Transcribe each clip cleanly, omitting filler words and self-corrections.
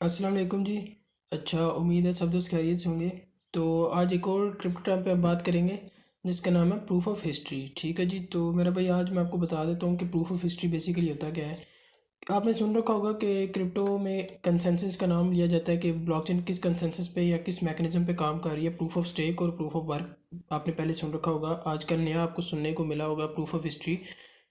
अस्सलाम वालेकुम जी। अच्छा, उम्मीद है सब दोस्त खैरियत से होंगे। तो आज एक और क्रिप्टो टाइम पे हम बात करेंगे जिसका नाम है प्रूफ ऑफ हिस्ट्री। ठीक है जी, तो मेरा भाई आज मैं आपको बता देता हूँ कि प्रूफ ऑफ हिस्ट्री बेसिकली होता क्या है। आपने सुन रखा होगा कि क्रिप्टो में कंसेंसस का नाम लिया जाता है कि ब्लॉकचेन किस कंसेंसस पे या किस मैकेनिज्म पे काम कर रही है, प्रूफ ऑफ स्टेक और प्रूफ ऑफ वर्क। आपने पहले सुन रखा होगा, आजकल नया आपको सुनने को मिला होगा प्रूफ ऑफ हिस्ट्री।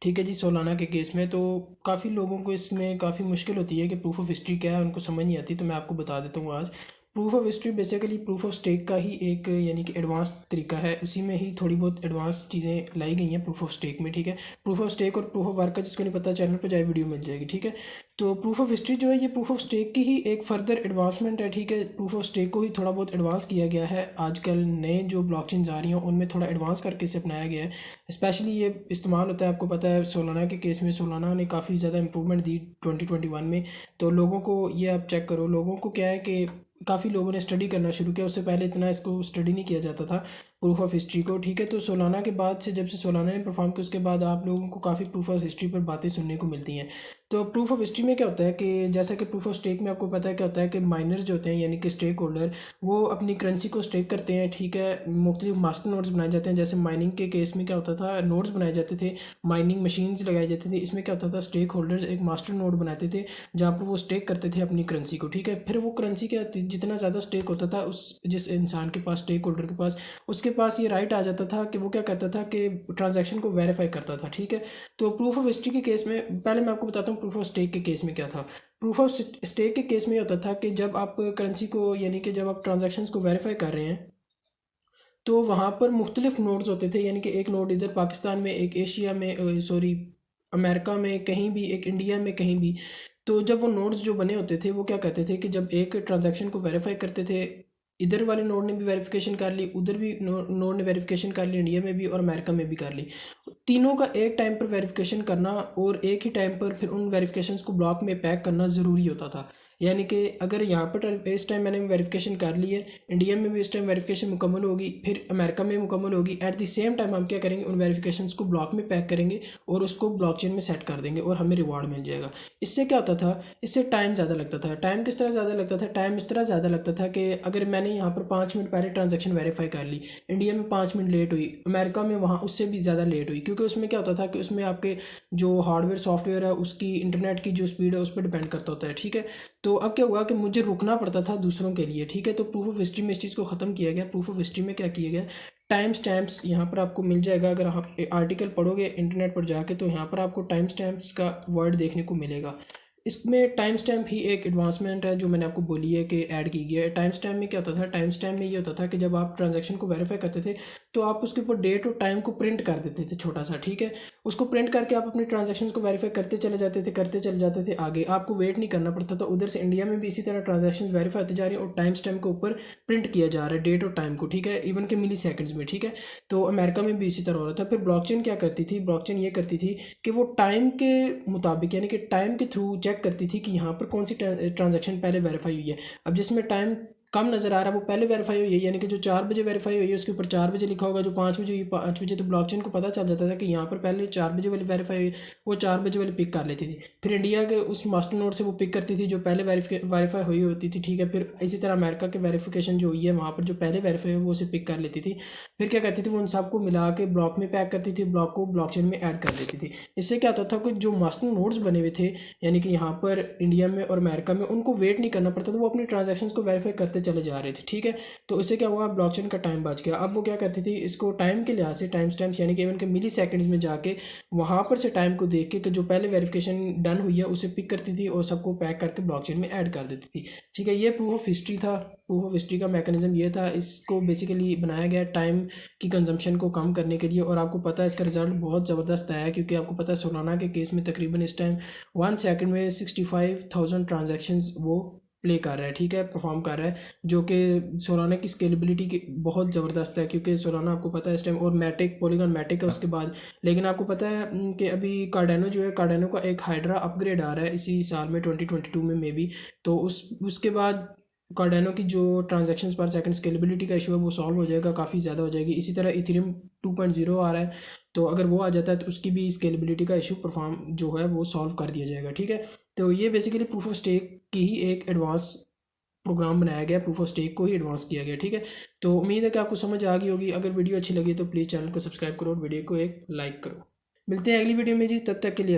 ठीक है जी, सोलाना के केस में तो काफ़ी लोगों को इसमें काफ़ी मुश्किल होती है कि प्रूफ ऑफ हिस्ट्री क्या है, उनको समझ नहीं आती। तो मैं आपको बता देता हूँ आज। Proof of history basically proof of stake का ही एक यानी कि एडवांस तरीका है, उसी में ही थोड़ी बहुत एडवांस चीज़ें लाई गई हैं प्रूफ ऑफ स्टेक में। ठीक है, प्रूफ ऑफ स्टेक और प्रूफ ऑफ वर्क का जिसको नहीं पता चैनल पर जाए वीडियो मिल जाएगी। ठीक है, तो प्रूफ ऑफ हिस्ट्री जो है ये प्रूफ ऑफ स्टेक की ही एक फर्दर एडवांसमेंट है। ठीक है, प्रूफ ऑफ स्टेक को ही थोड़ा बहुत एडवांस किया गया है। आजकल नए जो ब्लॉकचेन्स आ रही हैं उनमें थोड़ा एडवांस करके इसे अपनाया गया है। स्पेशली ये इस्तेमाल होता है, आपको पता है सोलाना के केस में सोलाना ने काफ़ी ज़्यादा इंप्रूवमेंट दी 2021 में। तो लोगों को ये आप चेक करो, लोगों को क्या है कि काफ़ी लोगों ने स्टडी करना शुरू किया। उससे पहले इतना इसको स्टडी नहीं किया जाता था प्रूफ ऑफ हिस्ट्री को। ठीक है, तो सोलाना के बाद से जब से सोलाना ने परफॉर्म किया उसके बाद आप लोगों को काफ़ी प्रूफ ऑफ हिस्ट्री पर बातें सुनने को मिलती हैं। तो प्रूफ ऑफ हिस्ट्री में क्या होता है कि जैसा कि प्रूफ ऑफ स्टेक में आपको पता है क्या होता है कि माइनर्स जो होते हैं यानी कि स्टेक होल्डर, वो अपनी करेंसी को स्टेक करते हैं। ठीक है, मुख्तलिफ मास्टर नोड्स बनाए जाते हैं। जैसे माइनिंग के केस में क्या होता था, नोड्स बनाए जाते थे, माइनिंग मशीन्स लगाई जाती थी। इसमें क्या होता था, स्टेक होल्डर्स एक मास्टर नोड बनाते थे जहाँ पर वो स्टेक करते थे अपनी करेंसी को। ठीक है, फिर वो करेंसी क्या जितना ज़्यादा स्टेक होता था उस जिस इंसान के पास, स्टेक होल्डर के पास, उसके पास ये राइट आ जाता था कि वो क्या करता था कि ट्रांजैक्शन को वेरीफाई करता था। ठीक है, तो प्रूफ ऑफ हिस्ट्री के केस में पहले मैं आपको बताता हूँ प्रूफ ऑफ स्टेक के केस में क्या था। प्रूफ ऑफ स्टेक के केस में ये होता था कि जब आप करेंसी को यानी कि जब आप ट्रांजैक्शंस को वेरीफाई कर रहे हैं तो वहाँ पर मुख्तलिफ नोड्स होते थे। यानी कि एक नोड इधर पाकिस्तान में, एक एशिया में, सॉरी अमेरिका में कहीं भी, एक इंडिया में कहीं भी। तो जब वो नोड्स जो बने होते थे वो क्या करते थे कि जब एक ट्रांजैक्शन को वेरीफाई करते थे, इधर वाले नोड ने भी वेरिफिकेशन कर ली, उधर भी नोड ने वेरिफिकेशन कर ली, इंडिया में भी और अमेरिका में भी कर ली। तीनों का एक टाइम पर वेरिफिकेशन करना और एक ही टाइम पर फिर उन वेरिफिकेशंस को ब्लॉक में पैक करना ज़रूरी होता था। यानी कि अगर यहाँ पर इस टाइम मैंने वेरिफिकेशन कर ली है, इंडिया में भी इस टाइम वेरिफिकेशन मुकम्मल होगी, फिर अमेरिका में मुकम्मल होगी, एट द सेम टाइम हम क्या करेंगे, उन वेरिफिकेशंस को ब्लॉक में पैक करेंगे और उसको ब्लॉकचेन में सेट कर देंगे और हमें रिवॉर्ड मिल जाएगा। इससे क्या होता था, इससे टाइम ज़्यादा लगता था। टाइम किस तरह ज़्यादा लगता था, टाइम इस तरह ज़्यादा लगता था कि अगर मैंने यहाँ पर 5 मिनट पहले ट्रांजेक्शन वेरीफाई कर ली, इंडिया में 5 मिनट लेट हुई, अमेरिका में वहाँ उससे भी ज़्यादा लेट हुई, क्योंकि उसमें क्या होता था कि उसमें आपके जो हार्डवेयर सॉफ्टवेयर है उसकी इंटरनेट की जो स्पीड है उस पर डिपेंड करता होता है। ठीक है, तो अब क्या हुआ कि मुझे रुकना पड़ता था दूसरों के लिए। ठीक है, तो प्रूफ ऑफ हिस्ट्री में इस चीज़ को ख़त्म किया गया। प्रूफ ऑफ हिस्ट्री में क्या किया गया, टाइम स्टैम्प्स यहाँ पर आपको मिल जाएगा। अगर आप आर्टिकल पढ़ोगे इंटरनेट पर जाके तो यहाँ पर आपको टाइम स्टैम्प्स का वर्ड देखने को मिलेगा। इसमें टाइम स्टैम्प ही एक एडवांसमेंट है जो मैंने आपको बोली है कि ऐड की गई है। टाइम स्टैम्प में क्या होता था, टाइम स्टैम्प में ये होता था कि जब आप ट्रांजैक्शन को वेरीफाई करते थे तो आप उसके ऊपर डेट और टाइम को प्रिंट कर देते थे छोटा सा। ठीक है, उसको प्रिंट करके आप अपनी ट्रांजैक्शन को वेरीफाई करते चले जाते थे, करते चले जाते थे आगे, आपको वेट नहीं करना पड़ता था। उधर से इंडिया में भी इसी तरह ट्रांजैक्शन वेरीफाई होती जा रही है और टाइम स्टैम्प के ऊपर प्रिंट किया जा रहा है डेट और टाइम को। ठीक है, इवन के मिली सेकंड्स में। ठीक है, तो अमेरिका में भी इसी तरह हो रहा था। फिर ब्लॉकचेन क्या करती थी, ब्लॉकचेन ये करती थी कि वो टाइम के मुताबिक यानी कि टाइम के थ्रू चेक करती थी कि यहाँ पर कौन सी ट्रांजैक्शन पहले वेरीफाई हुई है। अब जिसमें टाइम कम नज़र आ रहा है वो पहले वेरीफाई हुई है, यानी कि जो 4 बजे वेरीफाई हुई है उसके ऊपर 4 बजे लिखा होगा, जो 5 बजे हुई 5 बजे। तो ब्लॉकचेन को पता चल जाता था कि यहाँ पर पहले 4 बजे वाली वेरीफाई हुई, वो 4 बजे वाली पिक कर लेती थी। फिर इंडिया के उस मास्टर नोड से वो पिक करती थी जो पहले वेरीफाई हुई होती थी। ठीक है, फिर इसी तरह अमेरिका के वेरिफिकेशन जो हुई है वहाँ पर जो पहले वेरीफाई हुई वो उसे पिक कर लेती थी। फिर क्या करती थी, वो उन सबको मिला के ब्लॉक में पैक करती थी, ब्लॉक को ब्लॉकचेन में ऐड कर देती थी। इससे क्या होता था कि जो मास्टर नोड्स बने हुए थे यानी कि यहाँ पर इंडिया में और अमेरिका में, उनको वेट नहीं करना पड़ता था, वो अपनी ट्रांजैक्शंस को वेरीफाई करते चले जा रहे थे। ठीक है, तो इससे क्या हुआ, ब्लॉकचेन का टाइम बच गया। अब वो क्या करती थी, इसको टाइम के लिहाज से टाइम स्टैम्प्स यानी कि इवन के मिली सेकंड्स में जाके वहाँ पर से टाइम को देख के कि जो पहले वेरिफिकेशन डन हुई है उसे पिक करती थी और सबको पैक करके ब्लॉकचेन में ऐड कर देती थी। ठीक है, ये प्रूफ ऑफ हिस्ट्री था। प्रूफ ऑफ हिस्ट्री का मैकेनिज्म ये था, इसको बेसिकली बनाया गया टाइम की कंजम्पशन को कम करने के लिए। और आपको पता है इसका रिजल्ट बहुत ज़बरदस्त आया है, क्योंकि आपको पता है सोलाना के केस में तकरीबन इस टाइम 1 सेकंड में 65,000 ट्रांजेक्शन्स वो प्ले कर रहा है। ठीक है, परफॉर्म कर रहा है, जो कि सोलाना की स्केलेबिलिटी की बहुत ज़बरदस्त है, क्योंकि सोलाना आपको पता है इस टाइम और मैटिक पॉलीगॉन मैटिक है उसके बाद। लेकिन आपको पता है कि अभी कार्डेनो जो है, कार्डेनो का एक हाइड्रा अपग्रेड आ रहा है इसी साल में 2022 में मे बी। तो उसके बाद कार्डेनो की जो ट्रांजैक्शंस पर सेकंड स्केलेबिलिटी का इशू है वो सॉल्व हो जाएगा, काफ़ी ज़्यादा हो जाएगी। इसी तरह इथेरियम 2.0 आ रहा है, तो अगर वो आ जाता है तो उसकी भी स्केलेबिलिटी का इशू परफॉर्म जो है वो सॉल्व कर दिया जाएगा। ठीक है, तो ये बेसिकली प्रूफ ऑफ स्टेक की ही एक एडवांस प्रोग्राम बनाया गया, प्रूफ ऑफ स्टेक को ही एडवांस किया गया। ठीक है, तो उम्मीद है कि आपको समझ आ गई होगी। अगर वीडियो अच्छी लगी तो प्लीज़ चैनल को सब्सक्राइब करो और वीडियो को एक लाइक करो। मिलते हैं अगली वीडियो में जी, तब तक के लिए।